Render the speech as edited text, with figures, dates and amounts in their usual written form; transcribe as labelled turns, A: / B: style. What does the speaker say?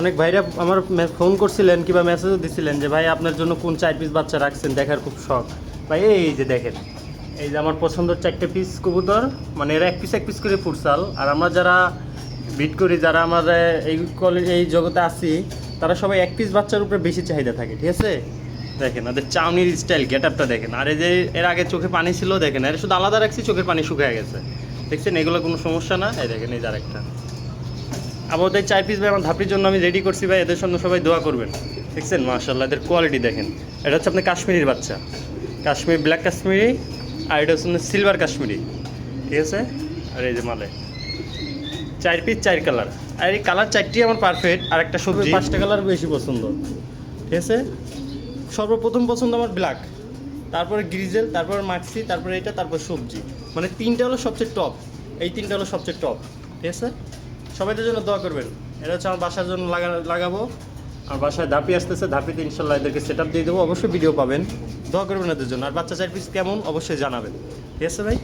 A: অনেক ভাইরা আমার ফোন করছিলেন কিংবা মেসেজও দিছিলেন যে ভাই আপনার জন্য কোন 4 পিস বাচ্চা রাখছেন, দেখার খুব শখ। ভাই এই যে দেখেন, এই যে আমার পছন্দের 4টে পিস কবুতর, মানে এরা এক পিস করে ফুটসাল। আর আমরা যারা বিট করি, যারা আমরা এই জগতে আছি, তারা সবাই এক পিস বাচ্চার উপরে বেশি চাহিদা থাকে, ঠিক আছে। দেখেন ওদের চাউনির স্টাইল, গেট আপটা দেখেন। আর এই যে এর আগে চোখে পানি ছিল, দেখেন এর শুধু আলাদা রাখছি, চোখের পানি শুকিয়ে গেছে, দেখছেন। এগুলো কোনো সমস্যা না। এই দেখেন এই যে আরেকটা। আবার ওদের 4 পিস ভাই আমার ধাপির জন্য আমি রেডি করছি ভাই, এদের সঙ্গে সবাই দোয়া করবেন। দেখছেন মাশাআল্লাহ এদের কোয়ালিটি দেখেন। এটা হচ্ছে আপনার কাশ্মীরির বাচ্চা, কাশ্মীর ব্ল্যাক কাশ্মীরি, আর এটা হচ্ছে সিলভার কাশ্মীরি, ঠিক আছে। আর এই যে মালে 4 পিস 4 কালার, আর এই কালার 4টি আমার পারফেক্ট। আর একটা সবজি 5টা কালার বেশি পছন্দ, ঠিক আছে। সর্বপ্রথম পছন্দ আমার ব্ল্যাক, তারপরে গ্রিজেল, তারপরে মাক্সি, তারপরে এটা, তারপর সবজি। মানে 3টা হলো সবচেয়ে টপ, এই 3টা হলো সবচেয়ে টপ, ঠিক আছে। সবাইদের জন্য দোয়া করবেন। এটা হচ্ছে আমার বাসার জন্য লাগাবো। আমার বাসায় ধাপি আসতেছে, ধাপিতে ইনশাল্লাহ এদেরকে সেট আপ দিয়ে দেবো, অবশ্যই ভিডিও পাবেন। দোয়া করবেন এদের জন্য। আর বাচ্চা 4 পিস কেমন অবশ্যই জানাবেন, ঠিক আছে ভাই।